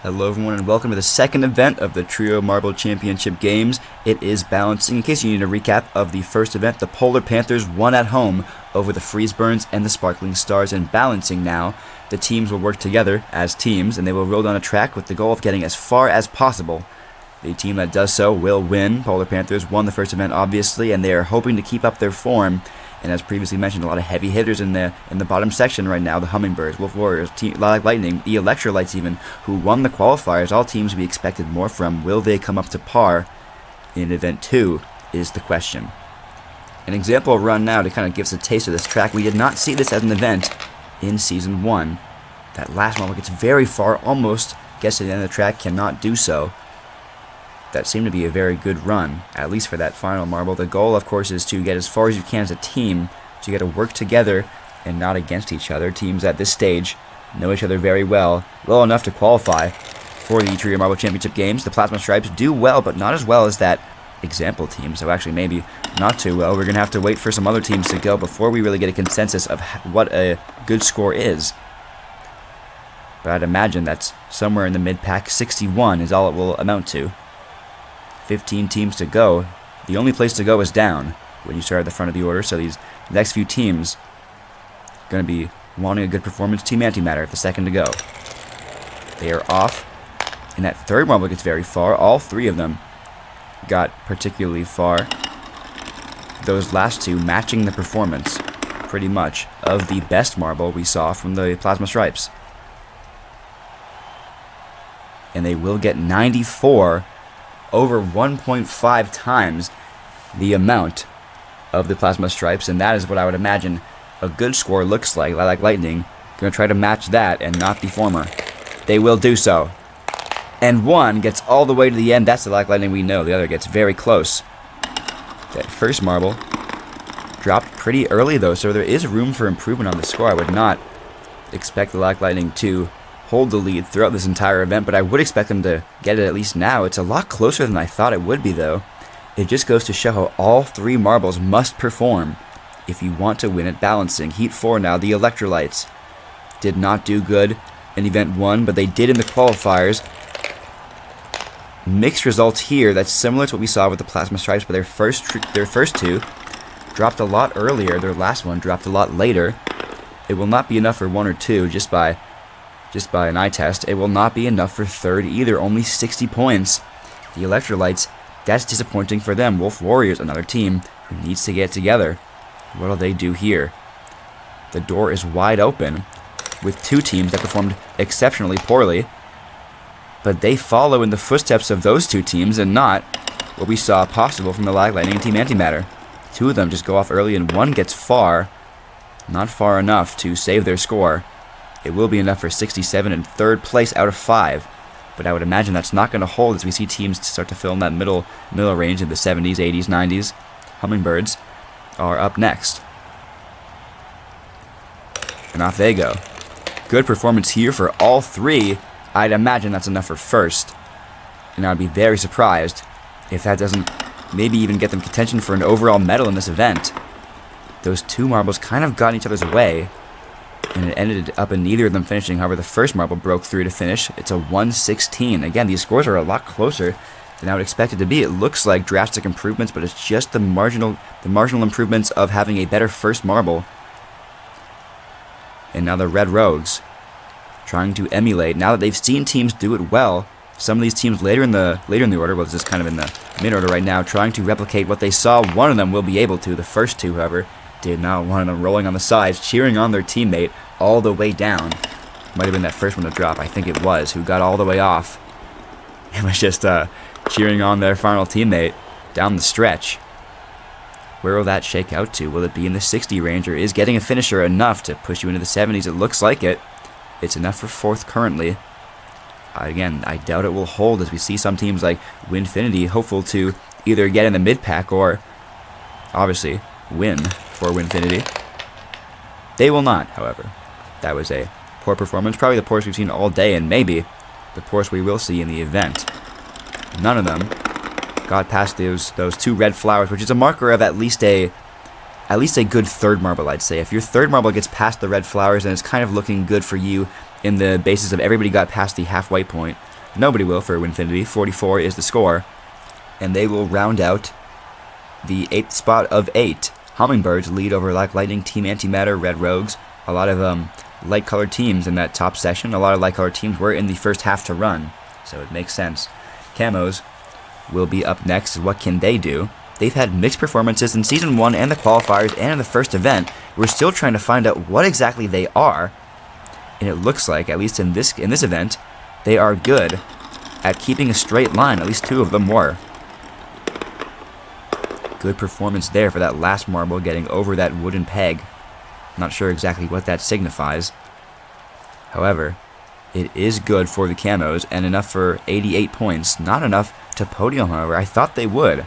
Hello everyone and welcome to the second event of the Trio Marble Championship Games. It is balancing. In case you need a recap of the first event, the Polar Panthers won at home over the Freezeburns and the Sparkling Stars, and balancing now, the teams will work together as teams and they will roll down a track with the goal of getting as far as possible. The team that does so will win. Polar Panthers won the first event obviously, and they are hoping to keep up their form. And as previously mentioned, a lot of heavy hitters in the bottom section right now. The Hummingbirds, Wolf Warriors, Twilight Lightning, the Electrolytes even, who won the qualifiers. All teams we expected more from. Will they come up to par in Event 2 is the question. An example run now to kind of give us a taste of this track. We did not see this as an event in Season 1. That last marble gets very far, almost gets to the end of the track, cannot do so. That seemed to be a very good run, at least for that final marble. The goal, of course, is to get as far as you can as a team, so you got to work together and not against each other. Teams at this stage know each other very well enough to qualify for the Trio Marble Championship Games. The Plasma Stripes do well, but not as well as that example team, so actually maybe not too well. We're going to have to wait for some other teams to go before we really get a consensus of what a good score is. But I'd imagine that's somewhere in the mid-pack. 61 is all it will amount to. 15 teams to go. The only place to go is down when you start at the front of the order, so these next few teams are going to be wanting a good performance. Team Antimatter at the second to go. They are off, and that third marble gets very far. All three of them got particularly far. Those last two matching the performance, pretty much, of the best marble we saw from the Plasma Stripes. And they will get 94, over 1.5 times the amount of the Plasma Stripes, and that is what I would imagine a good score looks like. Like Lightning going to try to match that and not the former. They will do so. And one gets all the way to the end. That's the Like Lightning we know. The other gets very close. That first marble dropped pretty early though, so there is room for improvement on the score. I would not expect the Like Lightning to hold the lead throughout this entire event, but I would expect them to get it at least now. It's a lot closer than I thought it would be, though. It just goes to show how all three marbles must perform if you want to win at balancing. Heat 4 now, the Electrolytes did not do good in Event 1, but they did in the qualifiers. Mixed results here. That's similar to what we saw with the Plasma Stripes, but their first two dropped a lot earlier. Their last one dropped a lot later. It will not be enough for 1 or 2 just by an eye test. It will not be enough for third either. Only 60 points. The Electrolytes, that's disappointing for them. Wolf Warriors, another team who needs to get together. What will they do here? The door is wide open with two teams that performed exceptionally poorly, but they follow in the footsteps of those two teams and not what we saw possible from the Lag Lightning and Team Antimatter. Two of them just go off early and one gets far, not far enough to save their score. It will be enough for 67 in third place out of 5, but I would imagine that's not going to hold as we see teams start to fill in that middle range in the 70s, 80s, 90s. Hummingbirds are up next. And off they go. Good performance here for all three. I'd imagine that's enough for first, and I'd be very surprised if that doesn't maybe even get them contention for an overall medal in this event. Those two marbles kind of got in each other's way, and it ended up in neither of them finishing. However, the first marble broke through to finish. It's a 116. Again, these scores are a lot closer than I would expect it to be. It looks like drastic improvements, but it's just the marginal improvements of having a better first marble. And now the Red Rogues trying to emulate. Now that they've seen teams do it well, some of these teams later in the order, well, this is kind of in the mid-order right now, trying to replicate what they saw. One of them will be able to. The first two, however, did not. One of them rolling on the sides, cheering on their teammate all the way down. Might have been that first one to drop, I think it was, who got all the way off and was just cheering on their final teammate down the stretch. Where will that shake out to? Will it be in the 60 range, or is getting a finisher enough to push you into the 70s? It looks like it. It's enough for fourth currently. Again, I doubt it will hold as we see some teams like Winfinity hopeful to either get in the mid-pack or, obviously, win for Winfinity. They will not, however. That was a poor performance, probably the poorest we've seen all day, and maybe the poorest we will see in the event. None of them got past those two red flowers, which is a marker of at least a good third marble, I'd say. If your third marble gets past the red flowers, then it's kind of looking good for you in the basis of everybody got past the half white point. Nobody will for Winfinity. 44 is the score. And they will round out the 8th spot of 8. Hummingbirds lead over Black Lightning, Team Antimatter, Red Rogues. A lot of light-colored teams in that top section. A lot of light-colored teams were in the first half to run, so it makes sense. Camos will be up next. What can they do? They've had mixed performances in Season 1 and the qualifiers and in the first event. We're still trying to find out what exactly they are, and it looks like, at least in this event, they are good at keeping a straight line. At least 2 of them were. Good performance there for that last marble getting over that wooden peg. Not sure exactly what that signifies. However, it is good for the Camos and enough for 88 points. Not enough to podium, however. I thought they would.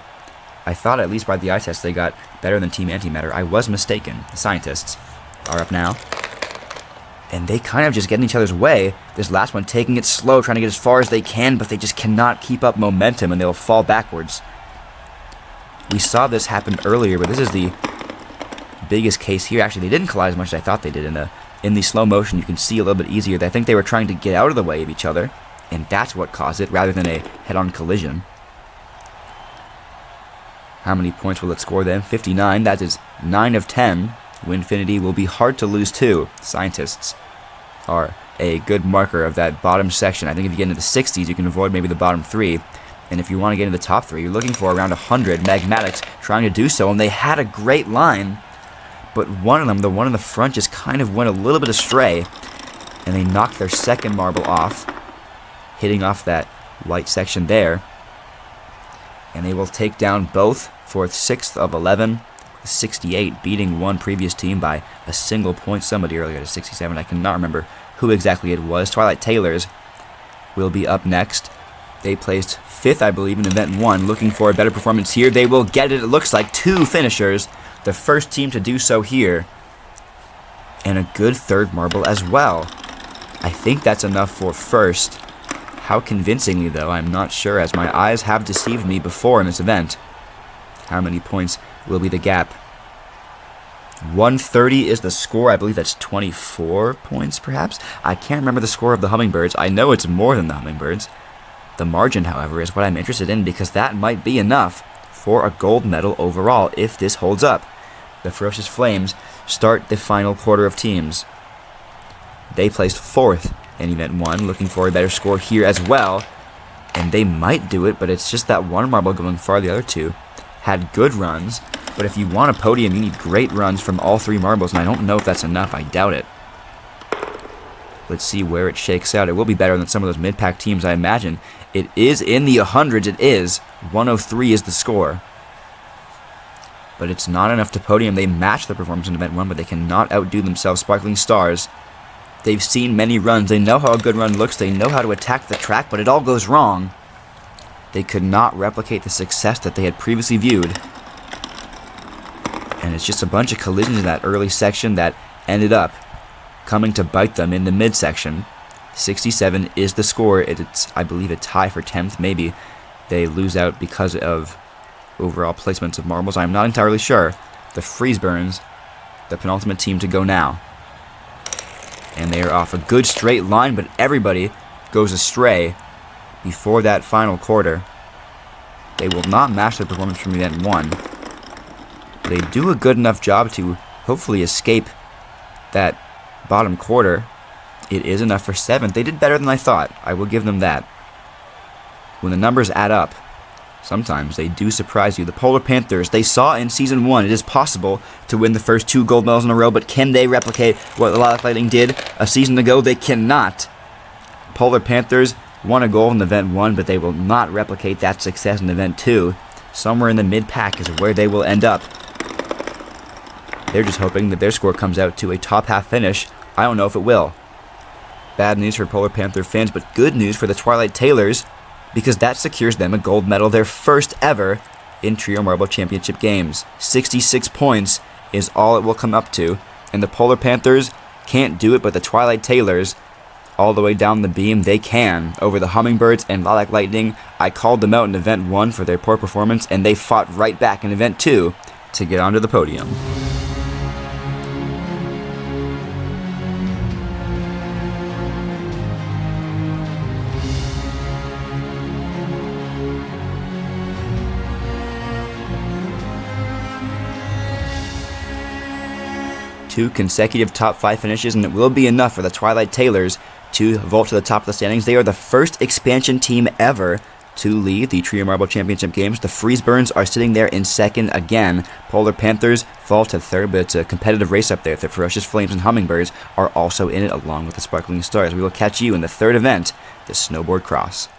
I thought at least by the eye test they got better than Team Antimatter. I was mistaken. The scientists are up now. And they kind of just get in each other's way. This last one taking it slow, trying to get as far as they can, but they just cannot keep up momentum and they'll fall backwards. We saw this happen earlier, but this is the biggest case here. Actually, they didn't collide as much as I thought they did. In the slow motion, you can see a little bit easier. I think they were trying to get out of the way of each other, and that's what caused it, rather than a head-on collision. How many points will it score then? 59. That is 9 of 10. Winfinity will be hard to lose to. Scientists are a good marker of that bottom section. I think if you get into the 60s, you can avoid maybe the bottom 3. And if you want to get into the top 3, you're looking for around 100. Magmatics trying to do so, and they had a great line. But one of them, the one in the front, just kind of went a little bit astray. And they knocked their second marble off, hitting off that white section there. And they will take down both for 6th of 11, 68, beating one previous team by a single point. Somebody earlier to 67. I cannot remember who exactly it was. Twilight Tailors will be up next. They placed 5th, I believe, in Event 1, looking for a better performance here. They will get it, it looks like. 2 finishers. The first team to do so here. And a good third marble as well. I think that's enough for first. How convincingly, though, I'm not sure, as my eyes have deceived me before in this event. How many points will be the gap? 130 is the score. I believe that's 24 points, perhaps? I can't remember the score of the Hummingbirds. I know it's more than the Hummingbirds. The margin, however, is what I'm interested in because that might be enough for a gold medal overall if this holds up. The Ferocious Flames start the final quarter of teams. They placed 4th in Event 1, looking for a better score here as well. And they might do it, but it's just that one marble going far. The other 2 had good runs. But if you want a podium, you need great runs from all 3 marbles, and I don't know if that's enough. I doubt it. Let's see where it shakes out. It will be better than some of those mid-pack teams, I imagine. It is in the hundreds. It is. 103 is the score. But it's not enough to podium. They match the performance in Event 1, but they cannot outdo themselves. Sparkling Stars. They've seen many runs. They know how a good run looks. They know how to attack the track, but it all goes wrong. They could not replicate the success that they had previously viewed. And it's just a bunch of collisions in that early section that ended up coming to bite them in the midsection. 67 is the score. It's, I believe, a tie for 10th. Maybe they lose out because of overall placements of marbles. I'm not entirely sure. The Freezeburns, the penultimate team to go now. And they are off a good straight line, but everybody goes astray before that final quarter. They will not match their performance from Event 1. They do a good enough job to hopefully escape that bottom quarter. It is enough for 7th. They did better than I thought. I will give them that. When the numbers add up, sometimes they do surprise you. The Polar Panthers, they saw in Season 1 it is possible to win the first 2 gold medals in a row, but can they replicate what the Black Lightning did a season ago? They cannot. Polar Panthers won a gold in Event 1, but they will not replicate that success in Event 2. Somewhere in the mid-pack is where they will end up. They're just hoping that their score comes out to a top half finish. I don't know if it will. Bad news for Polar Panther fans, but good news for the Twilight Tailors, because that secures them a gold medal, their first ever in Trio Marble Championship games. 66 points is all it will come up to, and the Polar Panthers can't do it, but the Twilight Tailors, all the way down the beam, they can. Over the Hummingbirds and Black Lightning, I called them out in Event 1 for their poor performance, and they fought right back in Event 2 to get onto the podium. 2 consecutive top 5 finishes, and it will be enough for the Twilight Tailors to vault to the top of the standings. They are the first expansion team ever to lead the Trio Marble Championship games. The Freezeburns are sitting there in second again. Polar Panthers fall to third, but it's a competitive race up there. The Ferocious Flames and Hummingbirds are also in it, along with the Sparkling Stars. We will catch you in the third event, the Snowboard Cross.